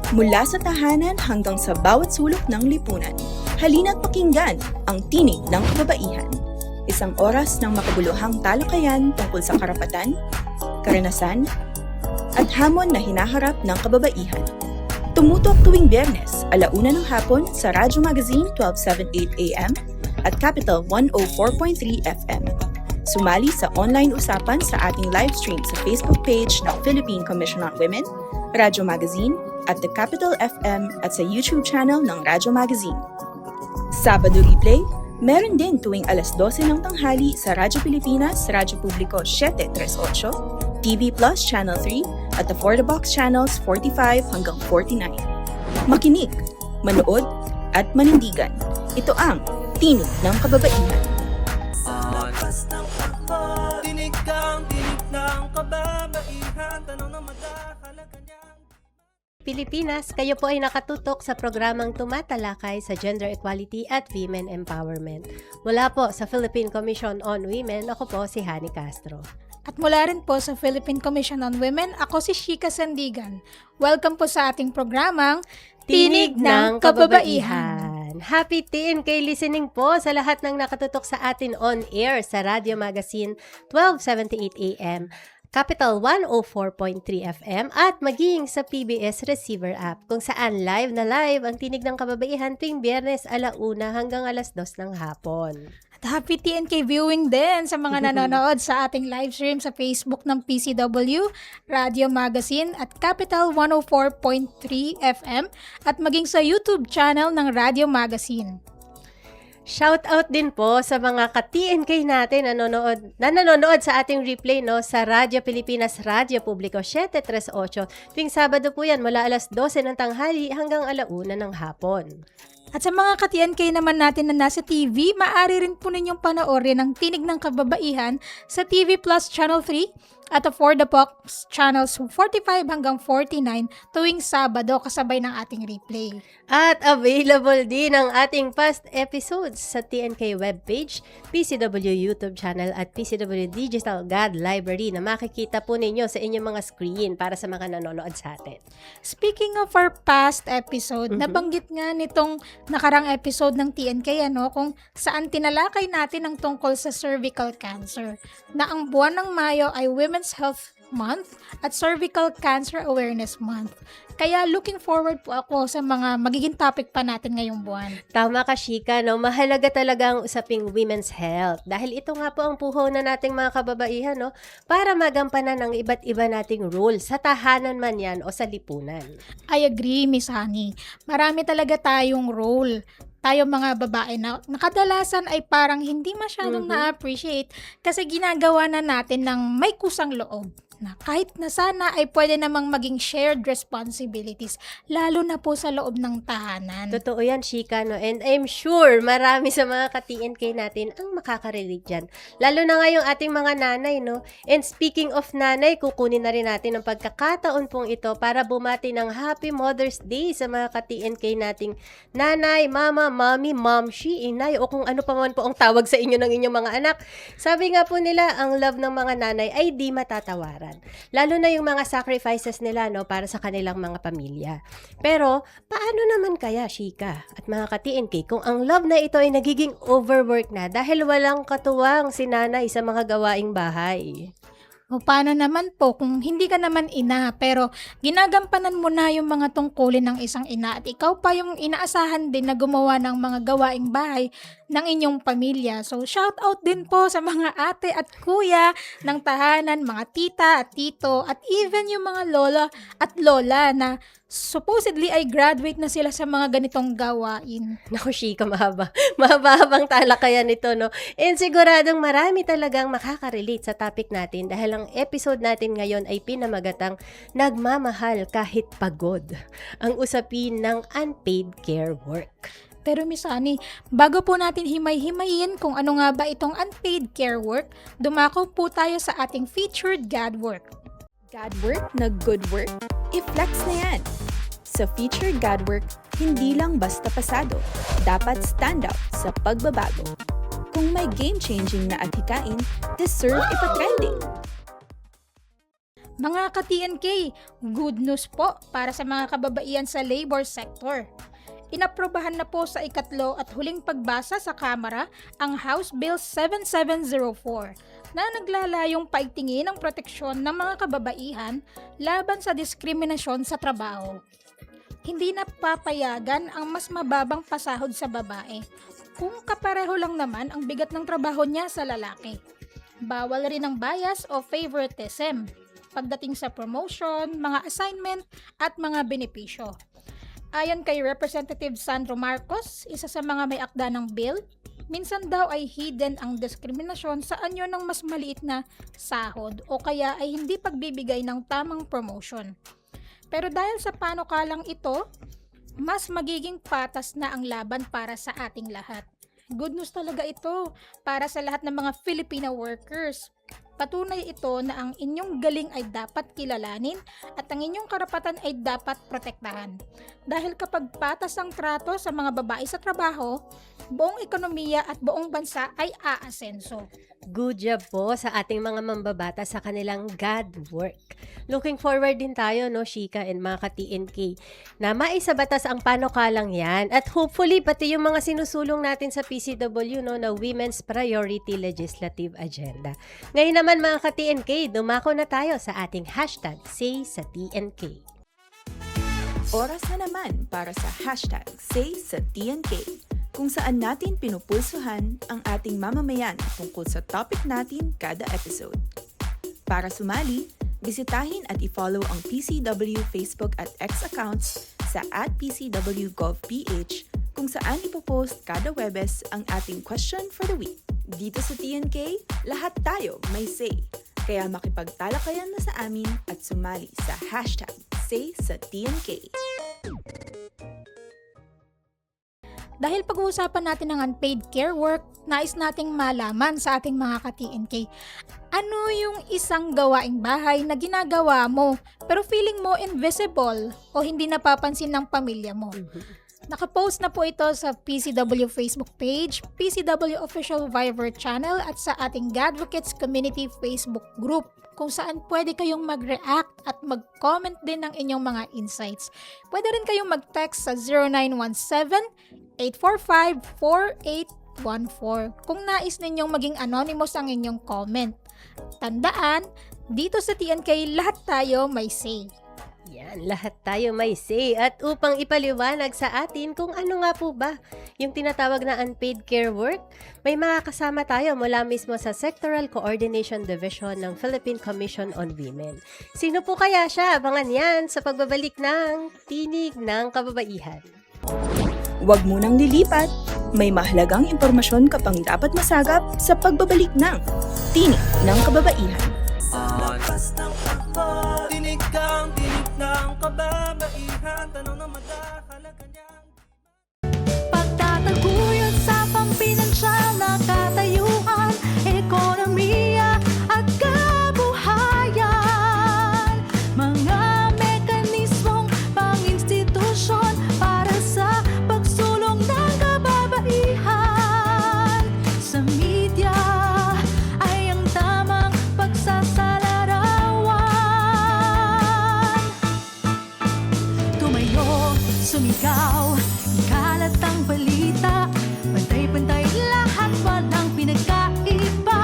Mula sa tahanan hanggang sa bawat sulok ng lipunan, halina't pakinggan ang tinig ng kababaihan. Isang oras ng makabuluhang talakayan tungkol sa karapatan, karanasan, at hamon na hinaharap ng kababaihan. Tumutok tuwing Biyernes, 1:00 ng hapon sa Radyo Magazine 1278 AM at Capital 104.3 FM. Sumali sa online usapan sa ating livestream sa Facebook page ng Philippine Commission on Women, Radyo Magazine, at The Capital FM at sa YouTube channel ng Radyo Magazine. Sabado replay, meron din tuwing 12:00 ng tanghali sa Radyo Pilipinas, Radyo Publiko 738, TV Plus Channel 3, at the For the Box Channels 45 hanggang 49. Makinig, manood, at manindigan. Ito ang Tinig ng Kababaihan. Lakas ng pagpag, tinig ng kababaihan, tanong na madahalaga niyang Pilipinas, kayo po ay nakatutok sa programang tumatalakay sa gender equality at women empowerment. Mula po sa Philippine Commission on Women, ako po si Hani Castro. At mula rin po sa Philippine Commission on Women, ako si Shika Sandigan. Welcome po sa ating programang Tinig ng Kababaihan. Happy TNK listening po sa lahat ng nakatutok sa atin on air sa Radio Magazine 1278 AM, Capital 104.3 FM at maging sa PBS Receiver app kung saan live na live ang Tinig ng Kababaihan tuwing Biyernes 1:00 hanggang 2:00 ng hapon. At happy TNK viewing din sa mga nanonood sa ating live stream sa Facebook ng PCW, Radio Magazine at Capital 104.3 FM at maging sa YouTube channel ng Radio Magazine. Shout out din po sa mga ka-TNK natin na nanonood sa ating replay sa Radyo Pilipinas, Radyo Publiko 738. Tuwing Sabado po yan mula 12:00 ng tanghali hanggang 1:00 ng hapon. At sa mga ka-TNK naman natin na nasa TV, maaari rin po ninyong panoorin ang Tinig ng Kababaihan sa TV Plus Channel 3 at the For the Box Channels 45 hanggang 49 tuwing Sabado kasabay ng ating replay. At available din ang ating past episodes sa TNK webpage, PCW YouTube channel at PCW Digital God Library na makikita po ninyo sa inyong mga screen para sa mga nanonood sa atin. Speaking of our past episode, nabanggit nga nitong nakarang episode ng TNK kung saan tinalakay natin ang tungkol sa cervical cancer na ang buwan ng Mayo ay Women's Health Month at Cervical Cancer Awareness Month. Kaya looking forward po ako sa mga magiging topic pa natin ngayong buwan. Tama ka, Shika, mahalaga talaga ang usaping women's health. Dahil ito nga po ang puhunan nating mga kababaihan, para magampanan ang iba't iba nating role sa tahanan man yan o sa lipunan. I agree, Miss Honey. Marami talaga tayong role. Tayo mga babae na kadalasan ay parang hindi masyadong na-appreciate kasi ginagawa na natin ng may kusang loob. Na kahit na sana ay pwede namang maging shared responsibilities, lalo na po sa loob ng tahanan. Totoo yan, Shika, and I'm sure marami sa mga ka-TNK natin ang makaka-relate dyan. Lalo na nga yung ating mga nanay, And speaking of nanay, kukunin na rin natin ang pagkakataon pong ito para bumati ng Happy Mother's Day sa mga ka-TNK nating nanay, mama, mommy, momshi, inay, o kung ano pa man po ang tawag sa inyo ng inyong mga anak. Sabi nga po nila, ang love ng mga nanay ay di matatawaran. Lalo na yung mga sacrifices nila para sa kanilang mga pamilya. Pero, paano naman kaya, Shika, at mga ka-TNK, kung ang love na ito ay nagiging overwork na dahil walang katuwang si nanay sa mga gawaing bahay? O paano naman po kung hindi ka naman ina pero ginagampanan mo na yung mga tungkulin ng isang ina at ikaw pa yung inaasahan din na gumawa ng mga gawaing bahay ng inyong pamilya. So shout out din po sa mga ate at kuya ng tahanan, mga tita at tito at even yung mga lola at lola na supposedly ay graduate na sila sa mga ganitong gawain. Naku, Shika, mahaba-habang talakayan ito, And siguradong marami talagang makaka-relate sa topic natin dahil ang episode natin ngayon ay pinamagatang Nagmamahal kahit pagod, ang usapin ng unpaid care work. Pero Miss Annie, bago po natin himay-himayin kung ano nga ba itong unpaid care work, dumako po tayo sa ating featured God work. God work na good work? I-flex na yan! Sa featured God work, hindi lang basta pasado, dapat stand out sa pagbabago. Kung may game-changing na adhikain, deserve ipatrending. Mga ka-TNK, good news po para sa mga kababaihan sa labor sector. Inaprobahan na po sa ikatlo at huling pagbasa sa Kamara ang House Bill 7704 na naglalayong paigtingin ang proteksyon ng mga kababaihan laban sa diskriminasyon sa trabaho. Hindi na papayagan ang mas mababang pasahod sa babae kung kapareho lang naman ang bigat ng trabaho niya sa lalaki. Bawal rin ang bias o favoritism pagdating sa promotion, mga assignment at mga benepisyo. Ayon kay Representative Sandro Marcos, isa sa mga may akda ng bill, minsan daw ay hidden ang diskriminasyon sa anyo ng mas maliit na sahod o kaya ay hindi pagbibigay ng tamang promotion. Pero dahil sa panukalang ito, mas magiging patas na ang laban para sa ating lahat. Good news talaga ito para sa lahat ng mga Filipino workers. Patunay ito na ang inyong galing ay dapat kilalanin at ang inyong karapatan ay dapat protektahan. Dahil kapag patas ang trato sa mga babae sa trabaho, buong ekonomiya at buong bansa ay aasenso. Good job po sa ating mga mambabata sa kanilang God work. Looking forward din tayo, no, Shika and mga ka-TNK, na maisabatas ang panukalang yan at hopefully pati yung mga sinusulong natin sa PCW, no, na Women's Priority Legislative Agenda. Ngayon naman mga ka-TNK, dumako na tayo sa ating hashtag Say sa TNK. Oras na naman para sa hashtag Say sa TNK, kung saan natin pinupulsuhan ang ating mamamayan tungkol sa topic natin kada episode. Para sumali, bisitahin at i-follow ang PCW Facebook at X accounts sa @PCWGovPH kung saan ipopost kada Webes ang ating question for the week. Dito sa TNK, lahat tayo may say. Kaya makipagtalakayan na sa amin at sumali sa hashtag Say sa TNK. Dahil pag-uusapan natin ang unpaid care work, nais nating malaman sa ating mga ka-TNK. Ano yung isang gawaing bahay na ginagawa mo pero feeling mo invisible o hindi napapansin ng pamilya mo? Nakapost na po ito sa PCW Facebook page, PCW Official Viber channel at sa ating Gadvocates Community Facebook group kung saan pwede kayong mag-react at mag-comment din ng inyong mga insights. Pwede rin kayong mag-text sa 0917-845-4814 kung nais ninyong maging anonymous ang inyong comment. Tandaan, dito sa TNK lahat tayo may say. Yan, lahat tayo may say. At upang ipaliwanag sa atin kung ano nga po ba yung tinatawag na unpaid care work, may mga kasama tayo mula mismo sa Sectoral Coordination Division ng Philippine Commission on Women. Sino po kaya siya? Abangan yan sa pagbabalik ng Tinig ng Kababaihan. Huwag munang lilipat, may mahalagang impormasyon ka pang dapat masagap sa pagbabalik ng Tinig ng Kababaihan. Lakas ng takbo, tinig kang tinig ng kababaihan. Tanong na madahalaga niyang Pagtataguyod sa pampinansyal na katayuan, ekonomiya at kabuhayan. Mga mekanismong pang-institusyon para sa pagsulong ng kababaihan. Sa media ay ang tamang pagsasalarawan. Tumayo, sumigaw, ikalat ang balita, pantay-pantay lahat, walang pinagkaiba.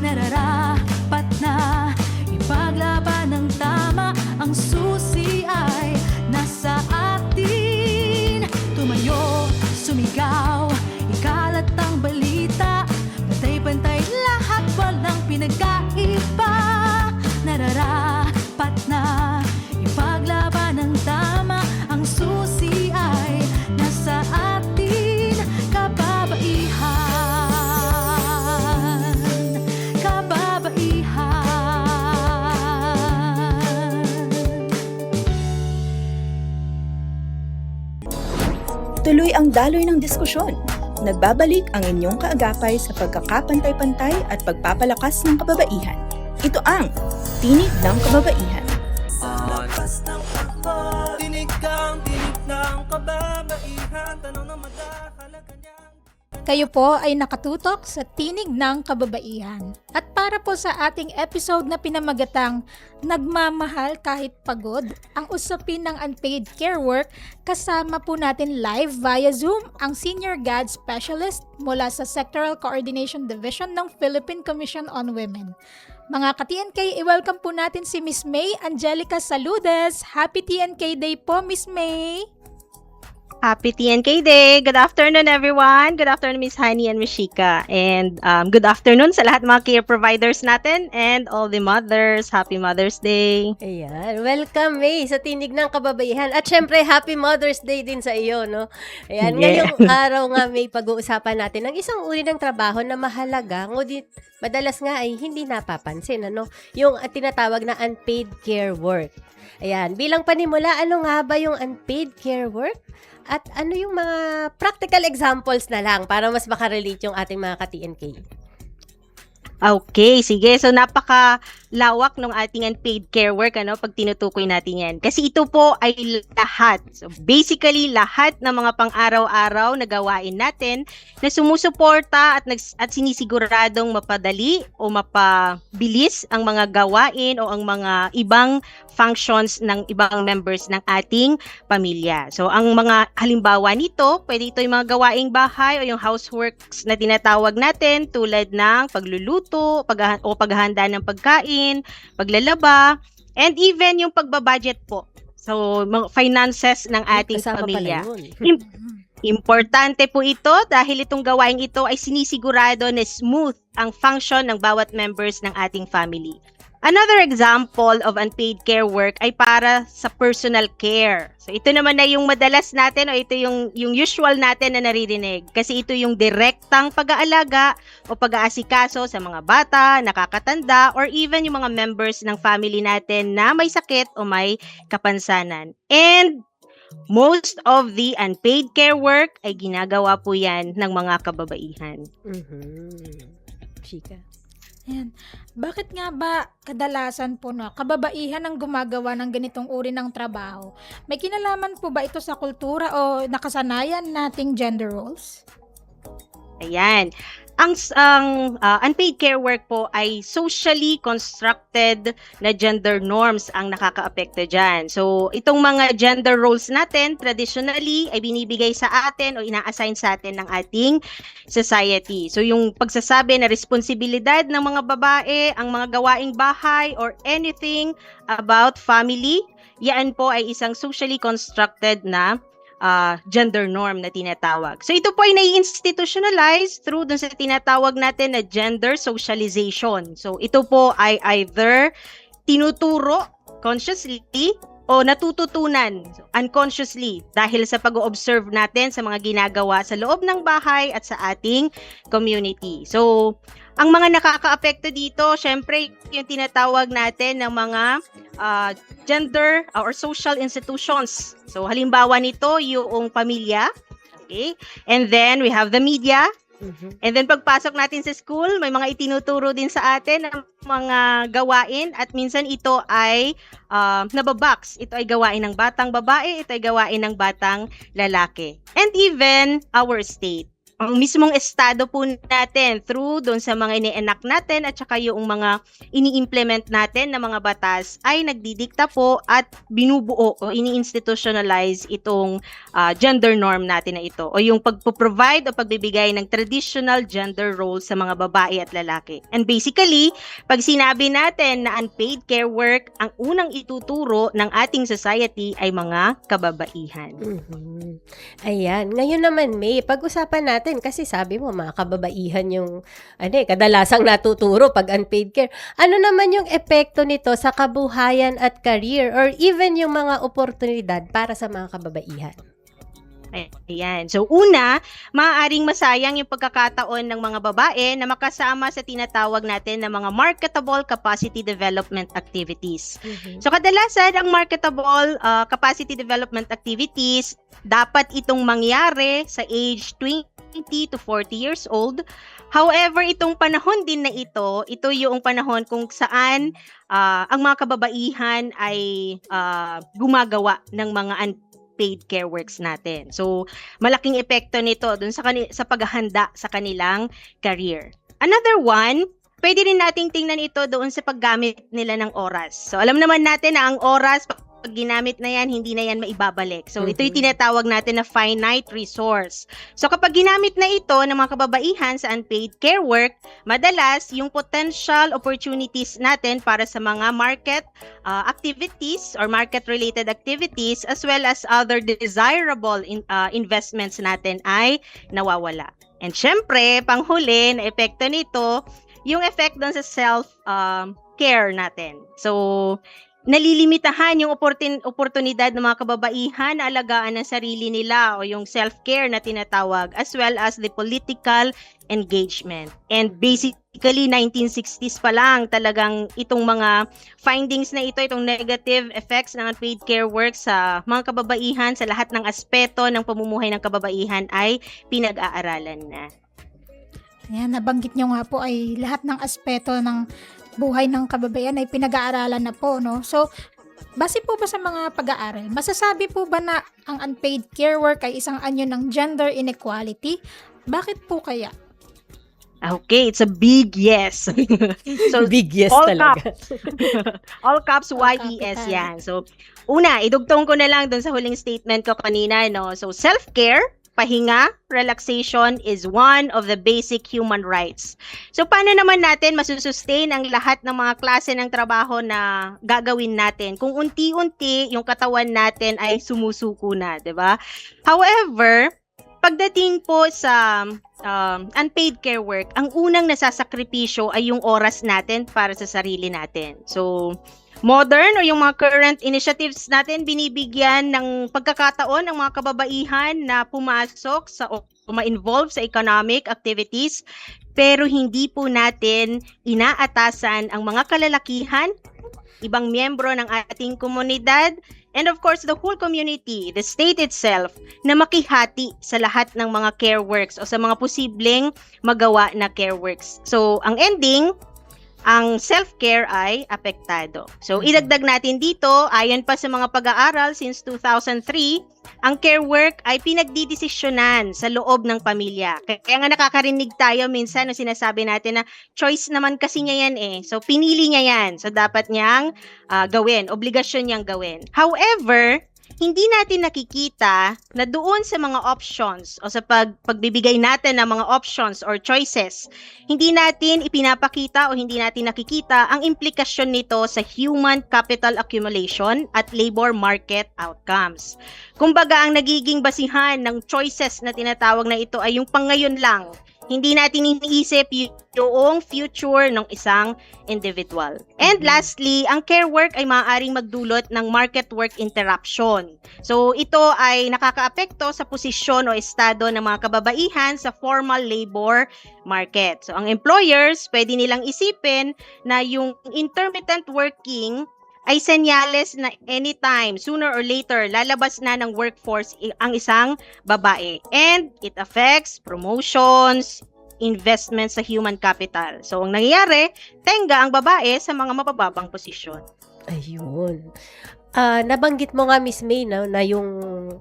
Nararapat na ipaglaban ng tama, ang susi ay nasa atin. Tumayo, sumigaw, ikalat ang balita, pantay-pantay lahat, walang pinagkaiba. Nararapat na ipaglaban ng tama, ang susi ay nasa atin. Kababaihan, kababaihan. Tuloy ang daloy ng diskusyon. Nagbabalik ang inyong kaagapay sa pagkakapantay-pantay at pagpapalakas ng kababaihan. Ito ang Tinig ng Kababaihan. lakas ng takbo, tinig kang tinig ng kababaihan. Tanong na madahalaga niyang Kayo po ay nakatutok sa Tinig ng Kababaihan. At para po sa ating episode na pinamagatang Nagmamahal kahit pagod, ang usapin ng unpaid care work, kasama po natin live via Zoom ang Senior GAD Specialist mula sa Sectoral Coordination Division ng Philippine Commission on Women. Mga ka-TNK, i-welcome po natin si Miss May Angelica Saludes. Happy TNK Day po, Miss May! Happy TNK Day! Good afternoon, everyone! Good afternoon, Miss Honey and Miss Shika. And good afternoon sa lahat mga care providers natin and all the mothers. Happy Mother's Day! Ayan, welcome May sa Tinig ng Kababaihan. At syempre, Happy Mother's Day din sa iyo, no? Ayan, Yeah. ngayong araw nga May, pag-uusapan natin ang isang uri ng trabaho na mahalaga, ngunit madalas nga ay hindi napapansin, ano? Yung tinatawag na unpaid care work. Ayan, bilang panimula, ano nga ba yung unpaid care work? At ano yung mga practical examples na lang para mas makarelate yung ating mga ka-TNK? Okay, sige. So, napakalawak ng ating unpaid care work, pag tinutukoy natin yan. Kasi ito po ay lahat. So, basically, lahat ng mga pang-araw-araw na gawain natin na sumusuporta at sinisiguradong mapadali o mapabilis ang mga gawain o ang mga ibang functions ng ibang members ng ating pamilya. So, ang mga halimbawa nito, pwede ito yung mga gawaing bahay o yung houseworks na tinatawag natin tulad ng pagluluto, paghahanda ng pagkain, paglalaba, and even yung pagbabudget po. So, mga finances ng ating Kasama pamilya. pala yun. Importante po ito dahil itong gawain ito ay sinisigurado na smooth ang function ng bawat members ng ating family. Another example of unpaid care work ay para sa personal care. So ito naman na yung madalas natin o ito yung usual natin na naririnig. Kasi ito yung direktang pag-aalaga o pag-aasikaso sa mga bata, nakakatanda, or even yung mga members ng family natin na may sakit o may kapansanan. And most of the unpaid care work ay ginagawa po yan ng mga kababaihan. Chika. Ayan. Bakit nga ba kadalasan po kababaihan ang gumagawa ng ganitong uri ng trabaho? May kinalaman po ba ito sa kultura o nakasanayan nating gender roles? Ayan. Ang unpaid care work po ay socially constructed na gender norms ang nakakaapekto dyan. So, itong mga gender roles natin, traditionally, ay binibigay sa atin o ina-assign sa atin ng ating society. So, yung pagsasabi na responsibilidad ng mga babae, ang mga gawaing bahay, or anything about family, yan po ay isang socially constructed na gender norm na tinatawag. So ito po ay nai-institutionalize through dun sa tinatawag natin na gender socialization. So ito po ay either tinuturo consciously o natututunan unconsciously dahil sa pag-o-observe natin sa mga ginagawa sa loob ng bahay at sa ating community. So ang mga nakakaapekto dito, syempre yung tinatawag natin ng mga gender or social institutions. So halimbawa nito yung pamilya, okay? And then we have the media. And then pagpasok natin sa school, may mga itinuturo din sa atin ng mga gawain at minsan ito ay nababox. Ito ay gawain ng batang babae, ito ay gawain ng batang lalaki. And even our state. Ang mismong estado po natin through doon sa mga ini-enact natin at saka yung mga ini-implement natin na mga batas ay nagdidikta po at binubuo o ini-institutionalize itong gender norm natin na ito o yung pagpo-provide o pagbibigay ng traditional gender roles sa mga babae at lalaki. And basically, pag sinabi natin na unpaid care work, ang unang ituturo ng ating society ay mga kababaihan. Ayan. Ngayon naman, May, pag-usapan natin kasi sabi mo, mga kababaihan yung kadalasang natuturo pag unpaid care. Ano naman yung epekto nito sa kabuhayan at career or even yung mga oportunidad para sa mga kababaihan? Ayan. So una, maaaring masayang yung pagkakataon ng mga babae na makasama sa tinatawag natin na mga marketable capacity development activities. So kadalasan ang marketable capacity development activities, dapat itong mangyari sa age 20 to 40 years old. However, itong panahon din na ito yung panahon kung saan ang mga kababaihan ay gumagawa ng mga unpaid care works natin. So, malaking epekto nito dun sa paghahanda sa kanilang career. Another one, pwede rin nating tingnan ito doon sa paggamit nila ng oras. So, alam naman natin na ang oras, pag ginamit na yan, hindi na yan maibabalik. So, ito yung tinatawag natin na finite resource. So, kapag ginamit na ito ng mga kababaihan sa unpaid care work, madalas yung potential opportunities natin para sa mga market activities or market-related activities as well as other desirable investments natin ay nawawala. And syempre, panghuli na epekto nito, yung effect doon sa self-care natin. So, nalilimitahan yung oportunidad ng mga kababaihan na alagaan ng sarili nila o yung self-care na tinatawag as well as the political engagement. And basically, 1960s pa lang talagang itong mga findings na ito, itong negative effects ng unpaid care work sa mga kababaihan, sa lahat ng aspeto ng pamumuhay ng kababaihan ay pinag-aaralan na. Ayan, nabanggit nyo nga po ay lahat ng aspeto ng buhay ng kababaihan ay pinag-aaralan na po, no? So, base po ba sa mga pag-aaral, masasabi po ba na ang unpaid care work ay isang anyo ng gender inequality? Bakit po kaya? Okay, it's a big yes. So, Big yes all talaga. all caps All YES capital. yan. So, una, idugtong ko na lang dun sa huling statement ko kanina, no? So, self-care, pahinga, relaxation is one of the basic human rights. So, paano naman natin masusustain ang lahat ng mga klase ng trabaho na gagawin natin kung unti-unti yung katawan natin ay sumusuko na, di ba? However, pagdating po sa unpaid care work, ang unang nasasakripisyo ay yung oras natin para sa sarili natin. So, modern o yung mga current initiatives natin, binibigyan ng pagkakataon ng mga kababaihan na pumasok sa o ma-involve sa economic activities, pero hindi po natin inaatasan ang mga kalalakihan, ibang miyembro ng ating komunidad, and of course, the whole community, the state itself, na makihati sa lahat ng mga care works o sa mga posibleng magawa na care works. So, ang ending, ang self-care ay apektado. So, idagdag natin dito, ayon pa sa mga pag-aaral since 2003, ang care work ay pinagdidesisyonan sa loob ng pamilya. Kaya nga nakakarinig tayo minsan na sinasabi natin na choice naman kasi niya yan eh. So, pinili niya yan. So, dapat niyang gawin. Obligasyon niyang gawin. However, hindi natin nakikita na doon sa mga options o sa pagbibigay natin ng mga options or choices, hindi natin ipinapakita o hindi natin nakikita ang implikasyon nito sa human capital accumulation at labor market outcomes. Kumbaga, ang nagiging basihan ng choices na tinatawag na ito ay yung pangayon lang. Hindi natin iniisip yung future ng isang individual. And lastly, ang care work ay maaaring magdulot ng market work interruption. So, ito ay nakakaapekto sa posisyon o estado ng mga kababaihan sa formal labor market. So, ang employers, pwede nilang isipin na yung intermittent working ay senyales na anytime, sooner or later, lalabas na ng workforce ang isang babae. And it affects promotions, investments sa human capital. So, ang nangyayari, tenga ang babae sa mga mabababang posisyon. Ayun. Nabanggit mo nga, Miss May, no, na yung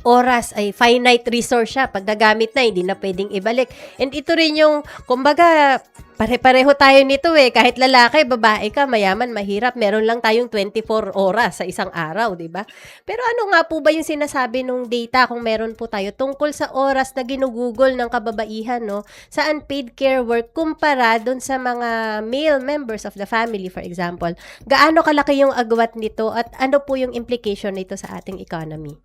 oras ay finite resource siya. Pag nagamit na, hindi na pwedeng ibalik. And ito rin yung, kumbaga, pare-pareho tayo nito eh. Kahit lalaki, babae ka, mayaman, mahirap. Meron lang tayong 24 oras sa isang araw, di ba? Pero ano nga po ba yung sinasabi nung data kung meron po tayo tungkol sa oras na ginugugol ng kababaihan, no? Sa unpaid care work kumpara dun sa mga male members of the family, for example. Gaano kalaki yung agwat nito at ano po yung implication nito sa ating economy?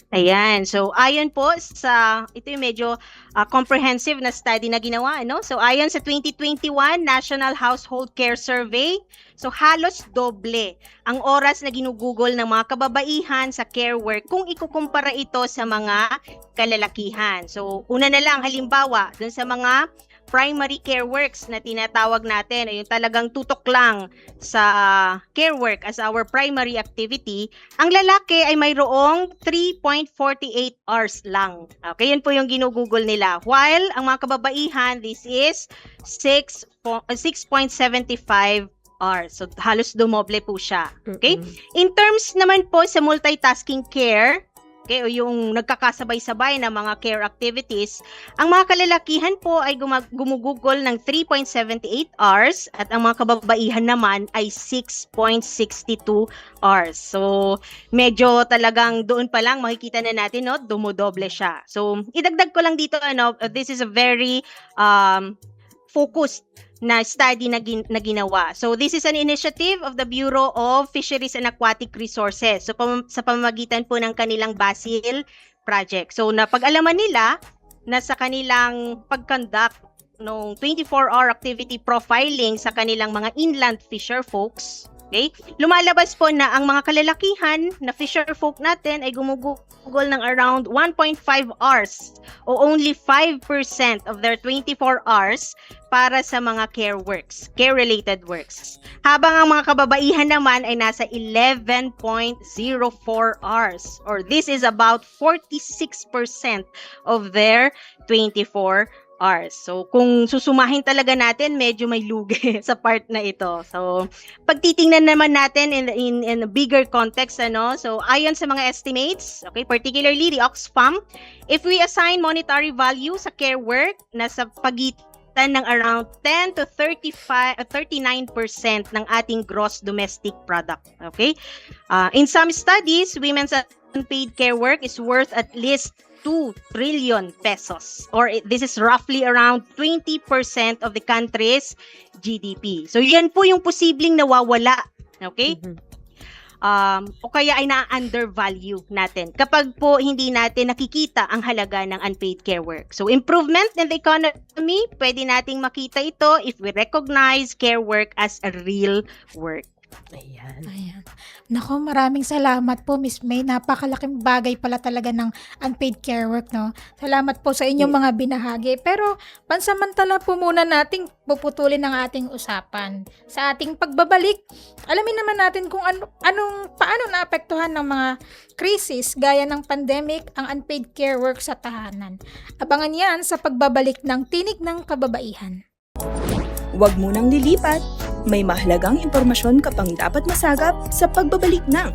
Ayan. So, ayon po sa, ito yung medyo comprehensive na study na ginawa, no? So, ayon sa 2021 National Household Care Survey, so halos doble ang oras na ginugugol ng mga kababaihan sa care work kung ikukumpara ito sa mga kalalakihan. So, una na lang, halimbawa, dun sa mga primary care works na tinatawag natin, ay yung talagang tutok lang sa care work as our primary activity, ang lalaki ay mayroong 3.48 hours lang. Okay, yun po yung ginugugol nila. While ang mga kababaihan, this is 6.75 hours. So halos dumoble po siya. Okay? Mm-mm. In terms naman po sa multitasking care, okay, o yung nagkakasabay-sabay na mga care activities, ang mga kalalakihan po ay gumugugol ng 3.78 hours at ang mga kababaihan naman ay 6.62 hours. So, medyo talagang doon pa lang makikita na natin, no, dumodoble siya. So, idagdag ko lang dito, this is a very focused na study na ginawa. So, this is an initiative of the Bureau of Fisheries and Aquatic Resources. So, sa pamamagitan po ng kanilang Basil project. So, napag-alaman nila na sa kanilang pag-conduct ng 24-hour activity profiling sa kanilang mga inland fisher folks, okay, lumalabas po na ang mga kalalakihan na fisher folk natin ay gumugugol ng around 1.5 hours o only 5% of their 24 hours para sa mga care-related works. Habang ang mga kababaihan naman ay nasa 11.04 hours, or this is about 46% of their 24 hours. So, kung susumahin talaga natin, medyo may lugi sa part na ito. So, pag titingnan naman natin in a bigger context, so ayon sa mga estimates, okay, particularly the Oxfam, if we assign monetary value sa care work, nasa pagitan ng around 10 to 39% ng ating gross domestic product. Okay? In some studies, women's unpaid care work is worth at least 2 trillion pesos, or this is roughly around 20% of the country's GDP. So yan po yung posibleng nawawala, okay? O kaya ay na-undervalue natin kapag po hindi natin nakikita ang halaga ng unpaid care work. So improvement in the economy, pwede nating makita ito if we recognize care work as a real work. Ayan. Ayan. Nako, maraming salamat po, Miss May. Napakalaking bagay pala talaga ng unpaid care work, no? Salamat po sa inyong mga binahagi. Pero, pansamantala po muna nating puputulin ang ating usapan. Sa ating pagbabalik, alamin naman natin kung paano naapektuhan ng mga krisis gaya ng pandemic ang unpaid care work sa tahanan. Abangan yan sa pagbabalik ng Tinig ng Kababaihan. Huwag munang lilipat. May mahalagang impormasyon ka pang dapat masagap sa pagbabalik ng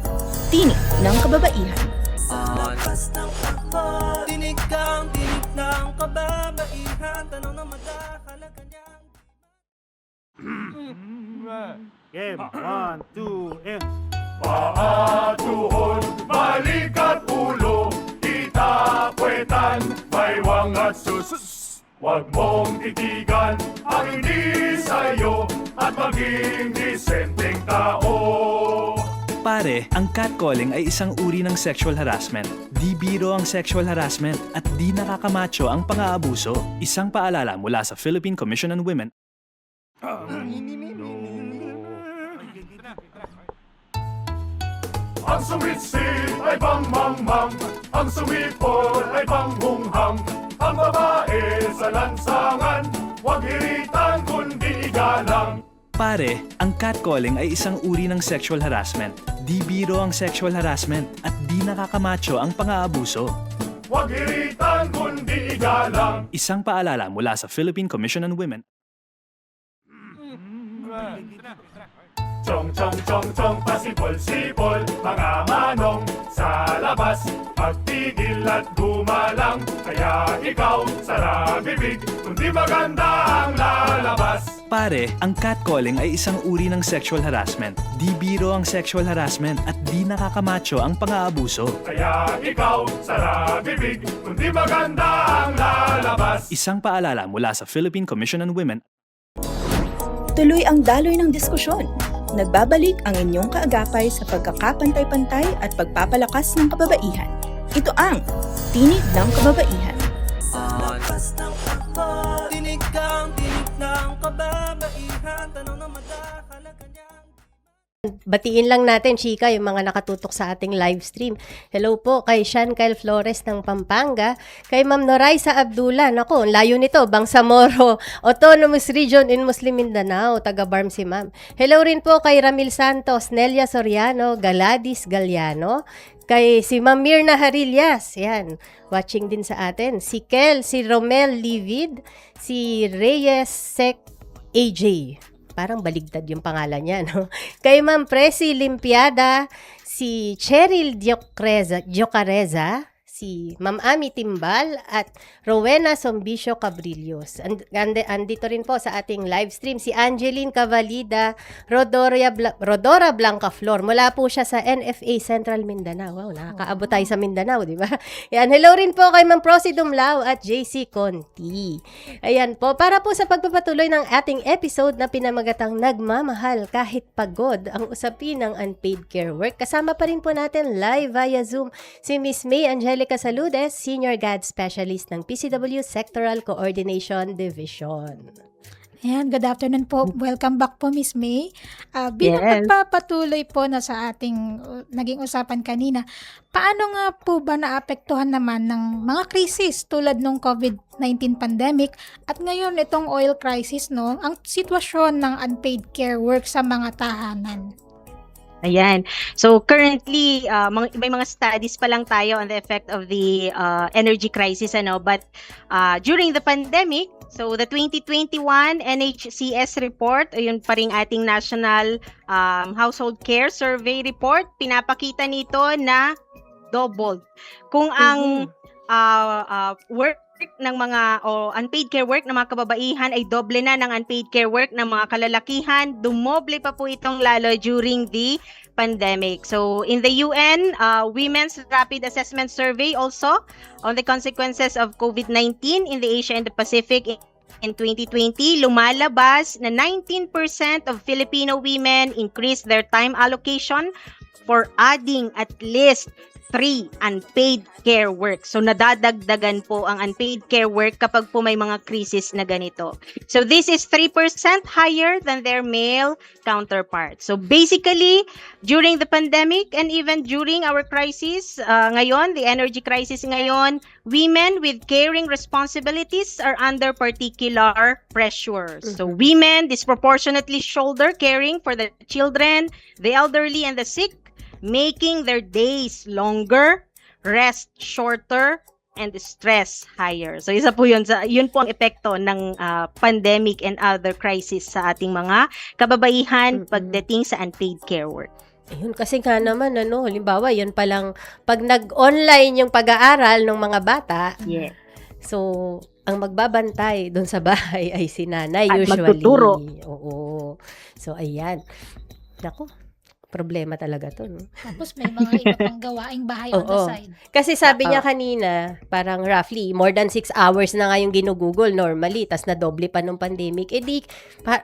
Tinig ng Kababaihan. Sa lakas ng takbo, tinig kang tinig ng kababaihan. Tanong na madahalaga niyang Game, 1, 2, and... Paa, tuhod, balikat ulo, itapwetan, baywang at sus. Huwag mong titigan ang hindi sa'yo at maging disenteng tao. Pare, ang catcalling ay isang uri ng sexual harassment. Di biro ang sexual harassment at di nakakamacho ang pang-aabuso. Isang paalala mula sa Philippine Commission on Women. Ang sumit-sit ay bang-mang-mang, ang sumipol ay bang-hunghang. Ang babae sa lansangan, huwag iritan kundi igalang. Pare, ang catcalling ay isang uri ng sexual harassment. Di biro ang sexual harassment at di nakakamacho ang pang-aabuso. Huwag iritan kundi igalang. Isang paalala mula sa Philippine Commission on Women. Chong, chong, chong, chong, pasipol-sipol, mga manong sa labas. Magtigil at gumalang, kaya ikaw sara bibig, kundi maganda ang lalabas. Pare, ang catcalling ay isang uri ng sexual harassment. Di biro ang sexual harassment at di nakakamacho ang pang-aabuso. Kaya ikaw sara bibig, kundi maganda ang lalabas. Isang paalala mula sa Philippine Commission on Women. Tuloy ang daloy ng diskusyon. Nagbabalik ang inyong kaagapay sa pagkakapantay-pantay at pagpapalakas ng kababaihan. Ito ang Tinig ng Kababaihan. Sa lakas ng takbo, tinig kang tinig ng kababaihan. Tanong na madahalaga niyang Batiin lang natin, Chika, yung mga nakatutok sa ating live stream. Hello po kay Sean Kyle Flores ng Pampanga, kay Ma'am Noraisa Abdullah, naku, layo nito, Bangsamoro, Autonomous Region in Muslim Mindanao, taga-Barm si Ma'am. Hello rin po kay Ramil Santos, Nelia Soriano, Galadis Galiano, kay si Ma'am Mirna Harillas, yan, watching din sa atin. Si Kel, si Romel Livid, si Reyes Sec AJ. parang baligtad yung pangalan niya, no? Kay Ma'am Presi Limpiada, si Cheryl Diocareza, si Ma'am Ami Timbal at Rowena Sombicio Cabrillos. Andito rin po sa ating live stream si Angeline Cavalida, Rodora Blanca Flor. Mula po siya sa NFA Central Mindanao. Wow, nakakaabot tayo sa Mindanao, di ba? Yan, hello rin po kay Ma'am Prosy Dumlao at JC Conti. Ayan po, para po sa pagpapatuloy ng ating episode na pinamagatang Nagmamahal kahit pagod, ang usapin ng unpaid care work. Kasama pa rin po natin live via Zoom si Miss May Angelica Saludes, Senior GAD Specialist ng PCW Sectoral Coordination Division. Ayan, good afternoon po. Welcome back po, Miss May. Bilang pagpapatuloy po na sa ating naging usapan kanina, paano nga po ba naapektuhan naman ng mga krisis tulad ng COVID-19 pandemic at ngayon itong oil crisis, no, ang sitwasyon ng unpaid care work sa mga tahanan? Ayan. So currently, may mga studies pa lang tayo on the effect of the energy crisis, but during the pandemic, so the 2021 NHCS report, yun pa rin ating National Household Care Survey report, pinapakita nito na doubled. Kung ang work ng mga unpaid care work ng mga kababaihan ay doble na ng unpaid care work ng mga kalalakihan, dumoble pa po itong lalo during the pandemic. So in the UN, Women's Rapid Assessment Survey also on the consequences of COVID-19 in the Asia and the Pacific in 2020, lumalabas na 19% of Filipino women increased their time allocation for adding at least 3 unpaid care work. So nadadagdagan po ang unpaid care work kapag po may mga krisis na ganito. So this is 3% higher than their male counterparts. So basically, during the pandemic and even during our crisis, ngayon, the energy crisis ngayon, women with caring responsibilities are under particular pressure. So women disproportionately shoulder caring for the children, the elderly, and the sick, making their days longer, rest shorter, and stress higher. So isa po yun po ang epekto ng pandemic and other crisis sa ating mga kababaihan pagdating sa unpaid care work. Ayun, kasi nga naman, halimbawa, yun palang pag nag-online yung pag-aaral ng mga bata, so ang magbabantay doon sa bahay ay si nanay at usually. magtuturo. Oo. So ayan. Naku, problema talaga to, no? Tapos may mga iba pang gawaing bahay on the side. Kasi sabi niya kanina, parang roughly, more than 6 hours na nga yung ginugugol normally, tas na doble pa nung pandemic.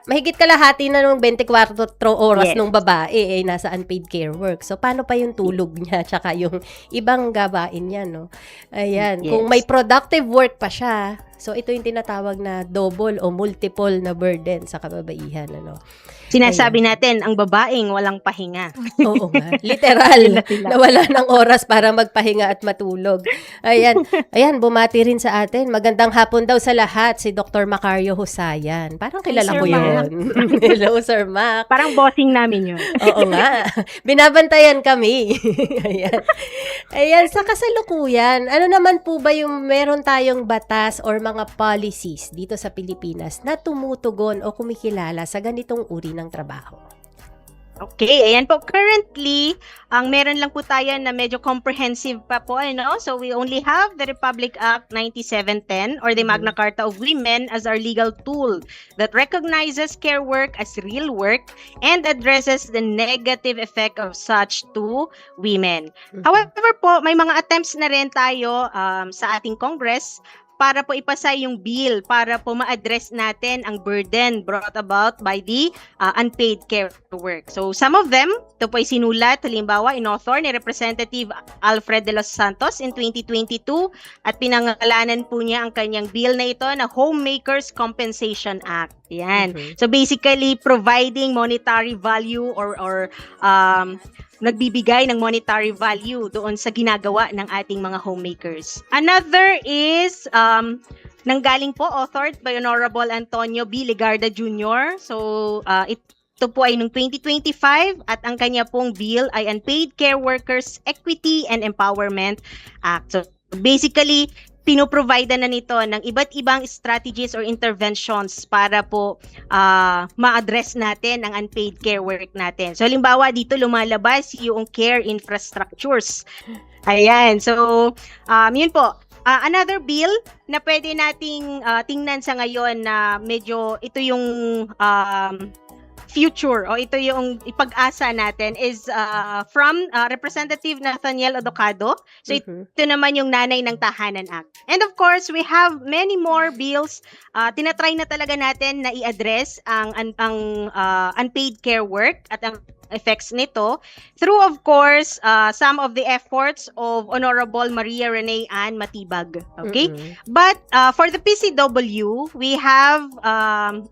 Mahigit kalahati na nung 24 oras nung babae, nasa unpaid care work. So, paano pa yung tulog niya, tsaka yung ibang gawain niya, no? Ayan, kung may productive work pa siya, so ito yung tinatawag na double o multiple na burden sa kababaihan, Sinasabi natin, ang babaeng walang pahinga. Oo nga. Literal. Nawala ng oras para magpahinga at matulog. Ayan, bumati rin sa atin. Magandang hapon daw sa lahat si Dr. Macario Husayan. Parang kilala ko yun. Hello, Sir Mac. Parang bossing namin yun. Oo nga. Binabantayan kami. Ayan, sa kasalukuyan, ano naman po ba yung meron tayong batas or mga policies dito sa Pilipinas na tumutugon o kumikilala sa ganitong uri ng trabaho? Okay, ayan po. Currently, ang meron lang po tayo na medyo comprehensive pa po, So we only have the Republic Act 9710 or the Magna Carta of Women as our legal tool that recognizes care work as real work and addresses the negative effect of such to women. However po, may mga attempts na rin tayo sa ating Congress para po ipasa yung bill, para po ma-address natin ang burden brought about by the unpaid care work. So, some of them, ito po ay sinulat, halimbawa, in-author ni Representative Alfred de los Santos in 2022 at pinangalanan po niya ang kanyang bill na ito na Homemakers Compensation Act. Yan. So, basically, providing monetary value or nagbibigay ng monetary value doon sa ginagawa ng ating mga homemakers. Another is nanggaling po, authored by Honorable Antonio B. Legarda Jr. So, ito po ay noong 2025 at ang kanya pong bill ay Unpaid Care Workers Equity and Empowerment Act. So, basically, pinoprovide na nito ng iba't ibang strategies or interventions para po ma-address natin ang unpaid care work natin. So halimbawa dito lumalabas yung care infrastructures. Ayan. So yun po. Another bill na pwede nating tingnan sa ngayon na medyo ito yung future o ito yung ipag-asa natin is from Representative Nathaniel Adocado. So ito naman yung Nanay ng Tahanan Act. And of course, we have many more bills. Tinatry na talaga natin na i-address ang unpaid care work at ang effects nito through, of course, some of the efforts of Honorable Maria Rene Ann Matibag. Okay? But for the PCW, we have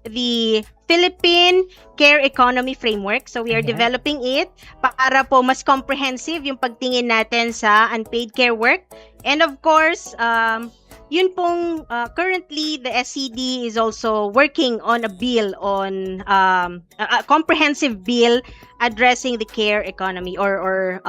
the Philippine Care Economy Framework. So we are developing it para po mas comprehensive yung pagtingin natin sa unpaid care work. And of course, yun pong currently the SCD is also working on a bill on a comprehensive bill addressing the care economy or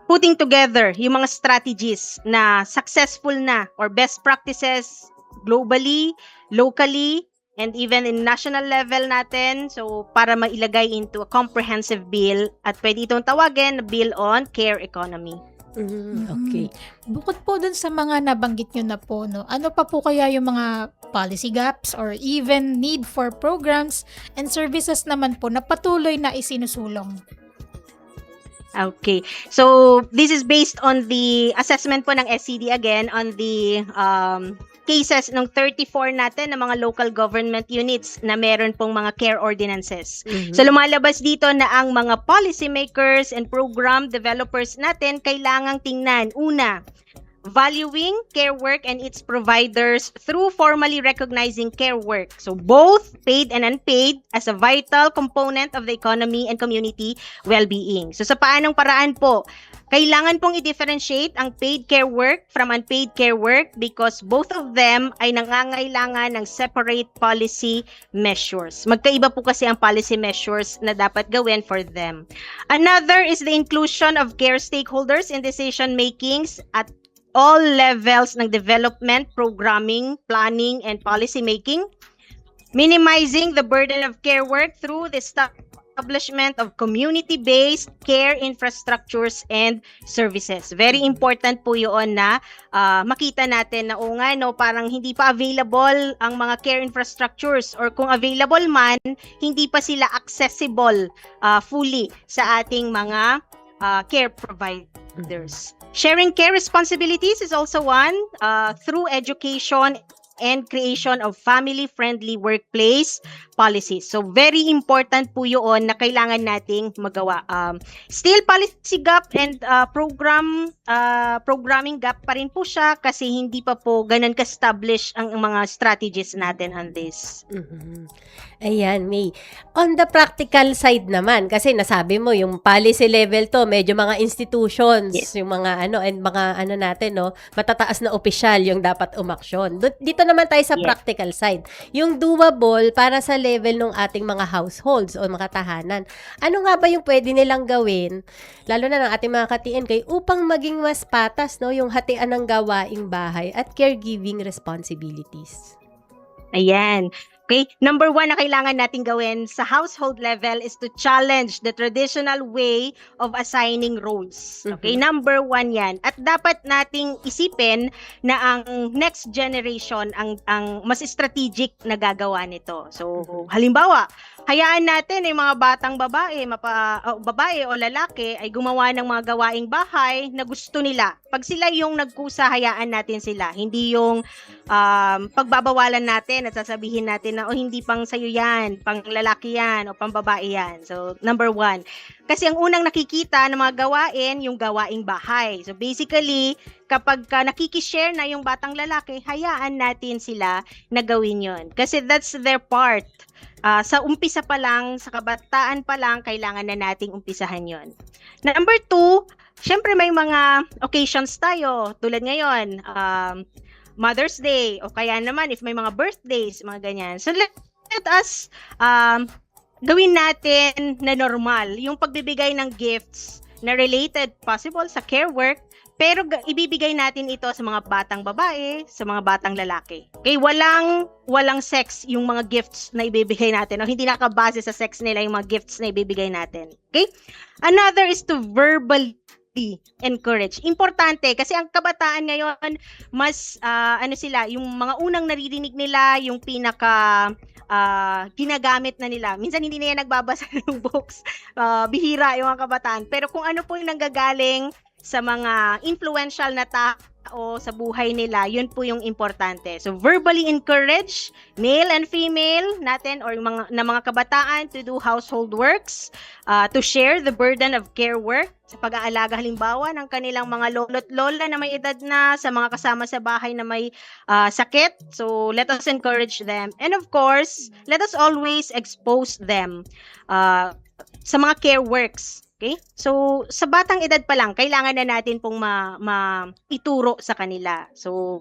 putting together yung mga strategies na successful na or best practices globally, locally, and even in national level natin, so para mailagay into a comprehensive bill at pwede itong tawagin na bill on care economy. Okay. Bukod po dun sa mga nabanggit nyo na po, no, ano pa po kaya yung mga policy gaps or even need for programs and services naman po na patuloy na isinusulong? Okay. So, this is based on the assessment po ng SCD again on the cases ng 34 natin ng mga local government units na meron pong mga care ordinances. So, lumalabas dito na ang mga policymakers and program developers natin kailangang tingnan. Una, valuing care work and its providers through formally recognizing care work. So both paid and unpaid as a vital component of the economy and community well-being. So sa paanong paraan po, kailangan pong i-differentiate ang paid care work from unpaid care work because both of them ay nangangailangan ng separate policy measures. Magkaiba po kasi ang policy measures na dapat gawin for them. Another is the inclusion of care stakeholders in decision makings at all levels ng development, programming, planning, and policy making, minimizing the burden of care work through the establishment of community-based care infrastructures and services. Very important po yun na makita natin na nga, no, parang hindi pa available ang mga care infrastructures or kung available man, hindi pa sila accessible fully sa ating mga care providers. Sharing care responsibilities is also one through education and creation of family-friendly workplace policies. So, very important po yun na kailangan nating magawa. Still, policy gap and programming gap pa rin po siya kasi hindi pa po ganun ka-establish ang mga strategies natin on this. Ayan, May. On the practical side naman, kasi nasabi mo, yung policy level to, medyo mga institutions, yung mga and mga natin, no, matataas na opisyal yung dapat umaksyon. Dito naman tayo sa practical side. Yung doable para sa level ng ating mga households o mga tahanan. Ano nga ba yung pwede nilang gawin, lalo na ng ating mga ka-TNK, upang maging mas patas, no, yung hatian ng gawaing bahay at caregiving responsibilities? Ayan. Okay, number 1 na kailangan natin gawin sa household level is to challenge the traditional way of assigning roles. Okay, number 1 yan. At dapat nating isipin na ang next generation ang mas strategic na gagawa nito. So, halimbawa, hayaan natin yung mga batang babae, babae o lalaki ay gumawa ng mga gawaing bahay na gusto nila. Pag sila yung nagkusa, hayaan natin sila. Hindi yung pagbabawalan natin at sasabihin natin na hindi pang sayo yan, pang lalaki yan, o pang babae yan. So, number 1. Kasi ang unang nakikita ng mga gawain, yung gawaing bahay. So, basically, kapag nakikishare na yung batang lalaki, hayaan natin sila na gawin yon. Kasi that's their part. Sa umpisa pa lang, sa kabataan pa lang, kailangan na nating umpisahan yon. Number 2, syempre may mga occasions tayo. Tulad ngayon, Mother's Day, o kaya naman if may mga birthdays, mga ganyan. So let us gawin natin na normal yung pagbibigay ng gifts na related possible sa care work, pero ibibigay natin ito sa mga batang babae, sa mga batang lalaki. Okay, walang sex yung mga gifts na ibibigay natin, o hindi nakabase sa sex nila yung mga gifts na ibibigay natin. Okay? Another is to verbally encourage. Importante kasi ang kabataan ngayon mas yung mga unang naririnig nila, yung pinaka ginagamit na nila. Minsan hindi na yan nagbabasa ng books. Bihira yung mga kabataan. Pero kung ano po yung nanggagaling sa mga influential na tao sa buhay nila, yun po yung importante. So verbally encourage male and female natin or mga kabataan to do household works, to share the burden of care work sa pag-aalaga halimbawa ng kanilang mga lolo't lola na may edad na, sa mga kasama sa bahay na may sakit. So let us encourage them. And of course, let us always expose them sa mga care works. Okay? So, sa batang edad pa lang, kailangan na natin pong ituro sa kanila. So,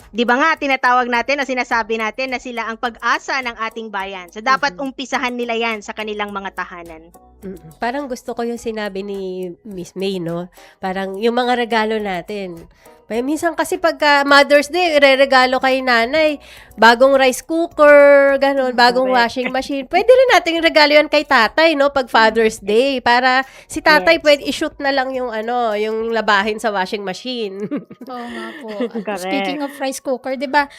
di ba nga, tinatawag natin o sinasabi natin na sila ang pag-asa ng ating bayan. So, dapat umpisahan nila yan sa kanilang mga tahanan. Parang gusto ko yung sinabi ni Miss May, no? Parang yung mga regalo natin. Minsan kasi pagka Mother's Day, re-regalo kay nanay, bagong rice cooker, ganun, bagong washing machine. Pwede rin natin regalo yan kay tatay, no? Pag Father's Day, para si tatay pwede i-shoot na lang yung yung labahin sa washing machine. Oo nga po. Correct. Speaking of rice cooker, 'di ba?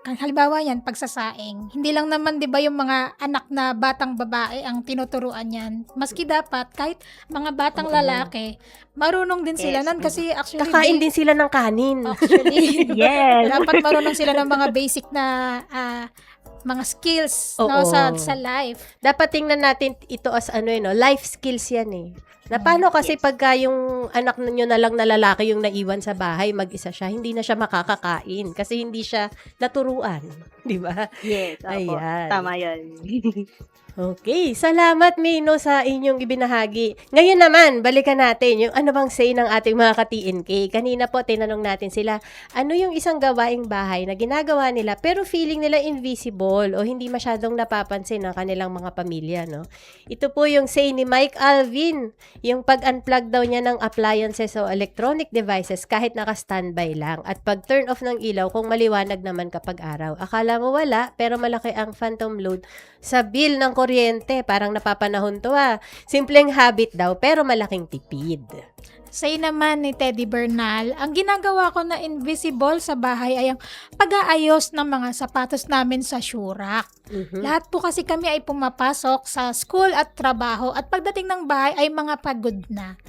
Halimbawa yan, pagsasaing. Hindi lang naman 'di ba yung mga anak na batang babae ang tinuturuan yan. Maski dapat kahit mga batang lalaki, marunong din sila nan kasi actually Kakain din sila ng kanin. actually Yes. dapat marunong sila ng mga basic na mga skills no, Oo. sa life. Dapat tingnan natin ito as life skills yan eh. Na paano kasi pagka yung anak nyo na lang na lalaki yung naiwan sa bahay, mag-isa siya, hindi na siya makakakain kasi hindi siya naturuan. Di ba? Yes, opo. Ayan. Tama yun. Okay, salamat Mino sa inyong ibinahagi. Ngayon naman, balikan natin yung ano bang say ng ating mga ka-TNK. Kanina po, tinanong natin sila, ano yung isang gawaing bahay na ginagawa nila pero feeling nila invisible o hindi masyadong napapansin ng kanilang mga pamilya, no? Ito po yung say ni Mike Alvin, yung pag-unplug daw niya ng appliances o electronic devices kahit naka-standby lang at pag-turn off ng ilaw kung maliwanag naman kapag araw. Akala mo wala, pero malaki ang phantom load sa bill ng kuryente. Parang napapanahon to Simpleng habit daw, pero malaking tipid. Say naman ni Teddy Bernal, ang ginagawa ko na invisible sa bahay ay ang pag-aayos ng mga sapatos namin sa shoe rack. Lahat po kasi kami ay pumapasok sa school at trabaho at pagdating ng bahay ay mga pagod na.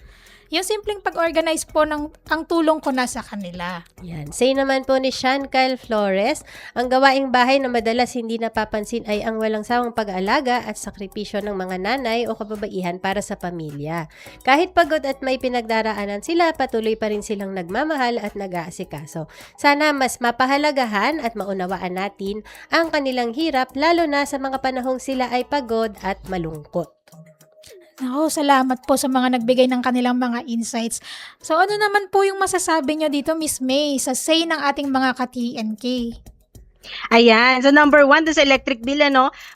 Yung simpleng pag-organize po ang tulong ko na sa kanila. Yan. Say naman po ni Sean Kyle Flores, ang gawaing bahay na madalas hindi napapansin ay ang walang sawang pag-aalaga at sakripisyo ng mga nanay o kababaihan para sa pamilya. Kahit pagod at may pinagdaraanan sila, patuloy pa rin silang nagmamahal at nag-aasikaso. Sana mas mapahalagahan at maunawaan natin ang kanilang hirap, lalo na sa mga panahong sila ay pagod at malungkot. Ako, salamat po sa mga nagbigay ng kanilang mga insights. So, ano naman po yung masasabi nyo dito, Miss May, sa say ng ating mga ka-TNK? Ayan. So number 1, sa electric bill,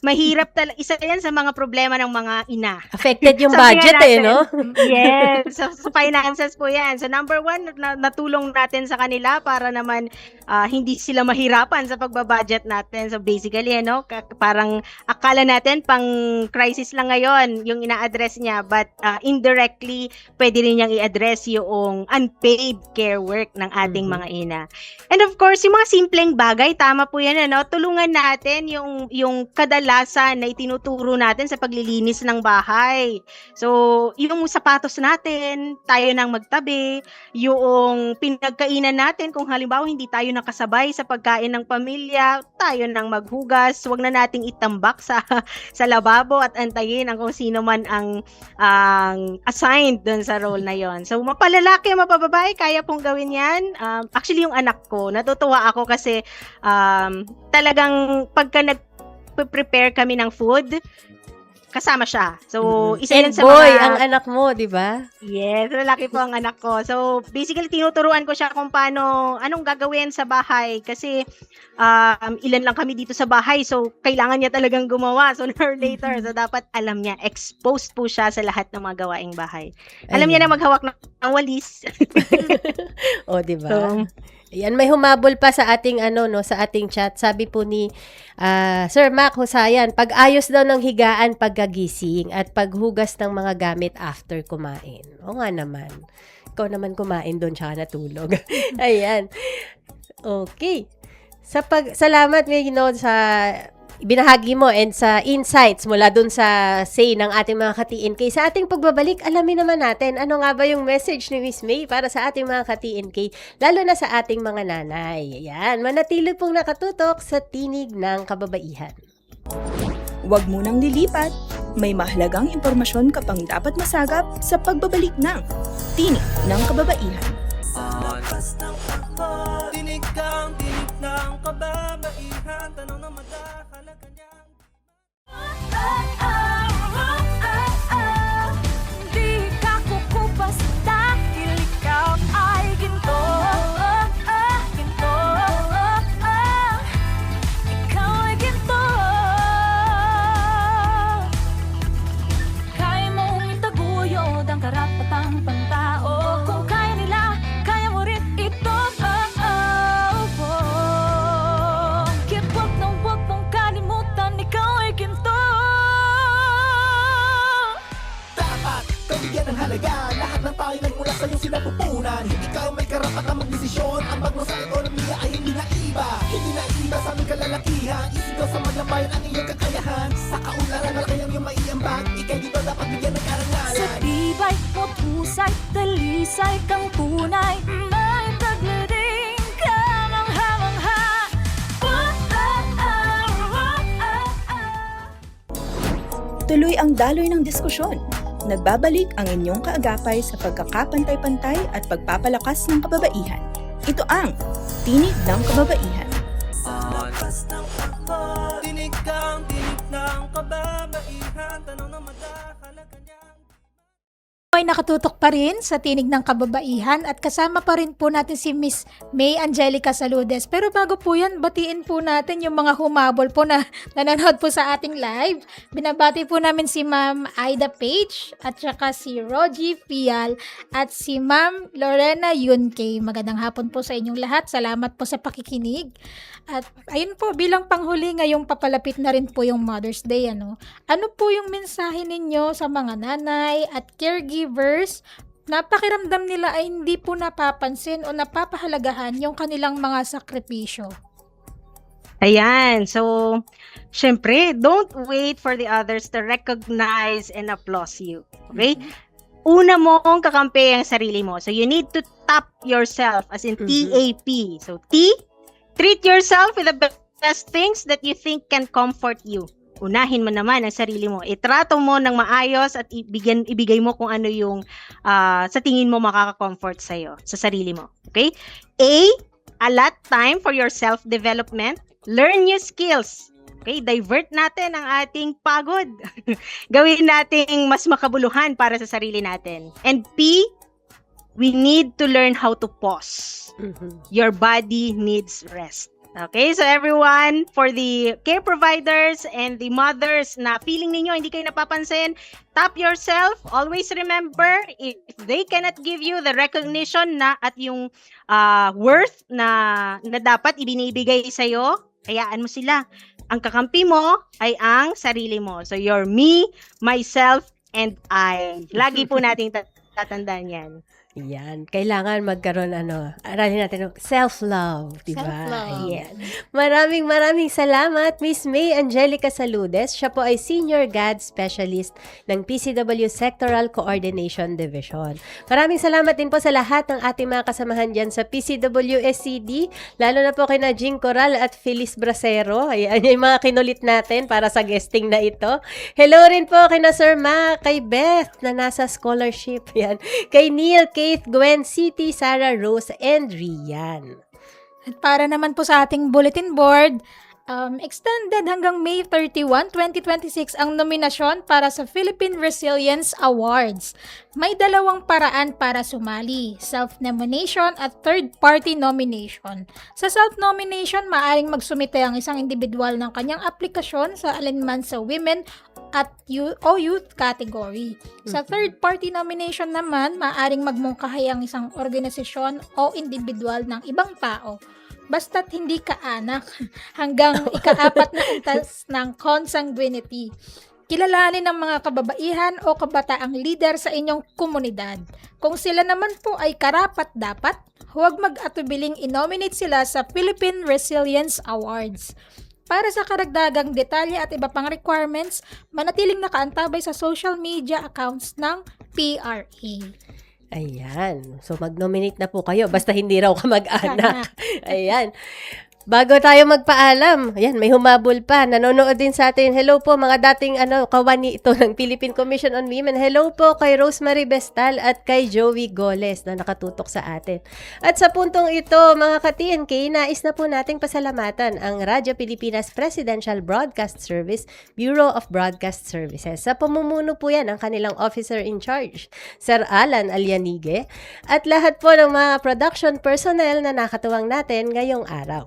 mahirap talaga. Isa yan sa mga problema ng mga ina. Affected yung Sabi budget nga natin, no? Yes. So, sa finances po yan. So number 1, natulong natin sa kanila para naman hindi sila mahirapan sa pagbabudget natin. So basically, parang akala natin pang crisis lang ngayon yung ina-address niya, but indirectly, pwede rin niyang i-address yung unpaid care work ng ating mga ina. And of course, yung mga simpleng bagay, tama po yan, tulungan natin yung kadalasan na itinuturo natin sa paglilinis ng bahay. So, yung sapatos natin, tayo nang magtabi, yung pinagkainan natin, kung halimbawa hindi tayo nakasabay sa pagkain ng pamilya, tayo nang maghugas, wag na nating itambak sa lababo at antayin ang kung sino man ang assigned dun sa role na yon. So, mapalalaki, mapababae, kaya pong gawin yan. Actually, yung anak ko, natutuwa ako kasi talagang pagka nag-prepare kami ng food, kasama siya. So, isa And yan sa boy, mga... ang anak mo, di ba? Yes, lalaki po ang anak ko. So, basically, tinuturuan ko siya kung paano, anong gagawin sa bahay. Kasi, ilan lang kami dito sa bahay. So, kailangan niya talagang gumawa sooner or later. So, dapat alam niya, exposed po siya sa lahat ng mga gawaing bahay. Alam niya na maghawak ng walis. O, di ba? So, Ayan, may humabol pa sa ating sa ating chat. Sabi po ni Sir Mac Husayan, pag-ayos daw ng higaan pagkagising at paghugas ng mga gamit after kumain. O nga naman. Ikaw naman kumain doon tsaka natulog. Ayan. Okay. Salamat sa binahagi mo and sa insights mula dun sa say ng ating mga ka-TNK. Sa ating pagbabalik, alamin naman natin ano nga ba yung message ni Miss May para sa ating mga ka-TNK, lalo na sa ating mga nanay. Ayan, manatili pong nakatutok sa Tinig ng Kababaihan. Huwag munang lilipat. May mahalagang impormasyon ka pang dapat masagap sa pagbabalik ng Tinig ng Kababaihan. Lakas ng takbo, tinig kang tinig ng kababaihan. Tanong na madahalaga niyang Di ka kukupas dahil ikaw ay ginto. Ginto. Ikaw ay ginto. Kaya mong itaguyod ang karapatang pantao. Kung kaya nila, kaya mo rin ito. Kaya't wag mong kalimutan, ikaw ay ginto. dapat kabigyan ng halaga. Lahat ng tayo nagmula sa iyong sinapupunan. Ikaw may karapatang magdesisyon. Ang bagno sa ekonomiya ay hindi na iba. Hindi na iba sa aming kalalakihan. Isigaw sa maglabayan ang iyong kakayahan. Sa kaunlaran malaki ang iyong maiambag. Ikay dito dapat bigyan ng Sa karangalan. tibay mo pusay, talisay kang tunay. May taglading ka mangha-mangha. Tuloy ang daloy ng diskusyon. Nagbabalik ang inyong kaagapay sa pagkakapantay-pantay at pagpapalakas ng kababaihan. Ito ang Tinig ng Kababaihan. Lakas ng takbo, tinig kang tinig ng kababaihan. Tanong na madahalaga niyang Ay nakatutok pa rin sa Tinig ng Kababaihan at kasama pa rin po natin si Miss May Angelica Saludes. Pero bago po yan, batiin po natin yung mga humabol po na nanonood po sa ating live. Binabati po namin si Ma'am Aida Page at saka si Rogie Pial at si Ma'am Lorena Yunkay. Magandang hapon po sa inyong lahat. Salamat po sa pakikinig. At ayun po, bilang panghuli ngayong papalapit na rin po yung Mother's Day. Ano po yung mensahe ninyo sa mga nanay at caregivers na pakiramdam nila ay hindi po napapansin o napapahalagahan yung kanilang mga sakripisyo? Ayan. So, syempre, don't wait for the others to recognize and applaud you. Okay? Una mong kakampi ang sarili mo. So, you need to tap yourself as in TAP. So, treat yourself with the best things that you think can comfort you. Unahin mo naman ang sarili mo. Itrato mo ng maayos at ibigay mo kung ano yung sa tingin mo makaka-comfort sa'yo, sa sarili mo. Okay? Allot time for your self-development. Learn new skills. Okay? Divert natin ang ating pagod. Gawin nating mas makabuluhan para sa sarili natin. And P, we need to learn how to pause. Your body needs rest. Okay, so everyone, for the care providers and the mothers na feeling ninyo hindi kayo napapansin, tap yourself. Always remember, if they cannot give you the recognition na at yung worth na dapat ibinibigay sa'yo, hayaan mo sila. Ang kakampi mo ay ang sarili mo. So you're me, myself, and I. Lagi po nating tatandaan yan. Yan. Kailangan magkaroon, aralin natin ng self-love, di ba? Self-love. Yan. Maraming salamat, Miss May Angelica Saludes. Siya po ay Senior GAD Specialist ng PCW Sectoral Coordination Division. Maraming salamat din po sa lahat ng ating mga kasamahan dyan sa PCW SCD, lalo na po kina Jing Coral at Feliz Bracero. Ayan yung mga kinulit natin para sa guesting na ito. Hello rin po kina Sir Ma, kay Beth na nasa scholarship. Yan. Kay Neil, Keith, Gwen, City, Sarah, Rose, and Rian. At para naman po sa ating bulletin board, Extended hanggang May 31, 2026 ang nominasyon para sa Philippine Resilience Awards. May dalawang paraan para sumali, self-nomination at third-party nomination. Sa self-nomination, maaaring magsumite ang isang individual ng kanyang aplikasyon sa alinman sa women at youth category. Sa third-party nomination naman, maaaring magmungkahi ang isang organisasyon o individual ng ibang tao. Basta't hindi kaanak hanggang ika-4 na antas ng consanguinity. Kilalanin ng mga kababaihan o kabataang leader sa inyong komunidad. Kung sila naman po ay karapat-dapat, huwag mag-atubiling i-nominate sila sa Philippine Resilience Awards. Para sa karagdagang detalye at iba pang requirements, manatiling nakaantabay sa social media accounts ng PRA. Ayan. So, mag-nominate na po kayo. Basta hindi raw kamag-anak. Ayan. Bago tayo magpaalam, ayan, may humabol pa. Nanonood din sa atin. Hello po, mga dating kawani ito ng Philippine Commission on Women. Hello po kay Rosemary Bestal at kay Joey Goles na nakatutok sa atin. At sa puntong ito, mga ka-TNK, nais na po nating pasalamatan ang Radyo Pilipinas Presidential Broadcast Service, Bureau of Broadcast Services. Sa pamumuno po yan ang kanilang officer in charge, Sir Alan Alianige, at lahat po ng mga production personnel na nakatuwang natin ngayong araw.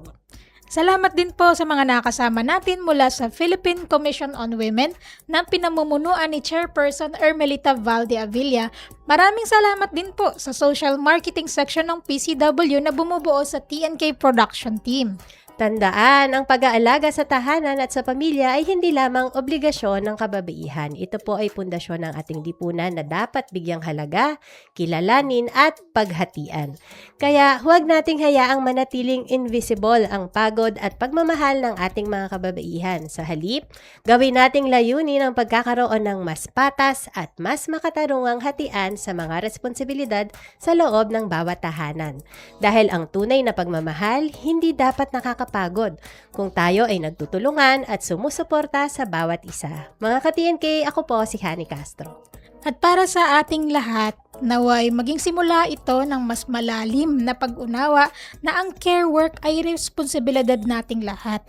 Salamat din po sa mga nakasama natin mula sa Philippine Commission on Women na pinamumunuan ni Chairperson Ermelita Valde Avilla. Maraming salamat din po sa social marketing section ng PCW na bumubuo sa TNK production team. Tandaan, ang pag-aalaga sa tahanan at sa pamilya ay hindi lamang obligasyon ng kababaihan. Ito po ay pundasyon ng ating lipunan na dapat bigyang halaga, kilalanin at paghatian. Kaya huwag nating hayaang manatiling invisible ang pagod at pagmamahal ng ating mga kababaihan. Sa halip, gawin nating layunin ang pagkakaroon ng mas patas at mas makatarungang hatian sa mga responsibilidad sa loob ng bawat tahanan. Dahil ang tunay na pagmamahal, hindi dapat nakakapagod kung tayo ay nagtutulungan at sumusuporta sa bawat isa. Mga ka-TNK, ako po si Hani Castro. At para sa ating lahat, naway maging simula ito ng mas malalim na pag-unawa na ang care work ay responsibilidad nating lahat.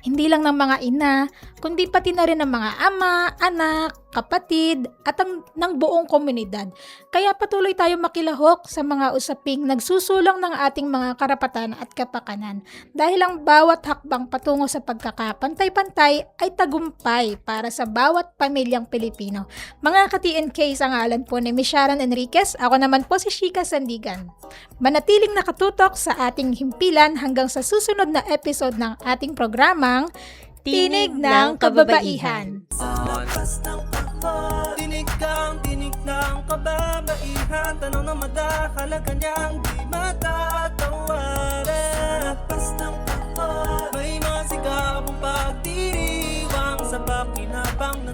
Hindi lang ng mga ina, kundi pati na rin ng mga ama, anak, kapatid, at ng buong komunidad. Kaya patuloy tayo makilahok sa mga usaping nagsusulong ng ating mga karapatan at kapakanan. Dahil ang bawat hakbang patungo sa pagkakapantay-pantay ay tagumpay para sa bawat pamilyang Pilipino. Mga ka-TNK, sa ngalan po ni Ms. Sharon Enriquez, ako naman po si Shika Sandigan. Manatiling nakatutok sa ating himpilan hanggang sa susunod na episode ng ating programang Tinig ng Kababaihan. Tinig ng kababaihan. Tanong na madahalaga niyang di matatawaran. Lapas ng pahod, may mga sigabong pagdiriwang sa pakinabang na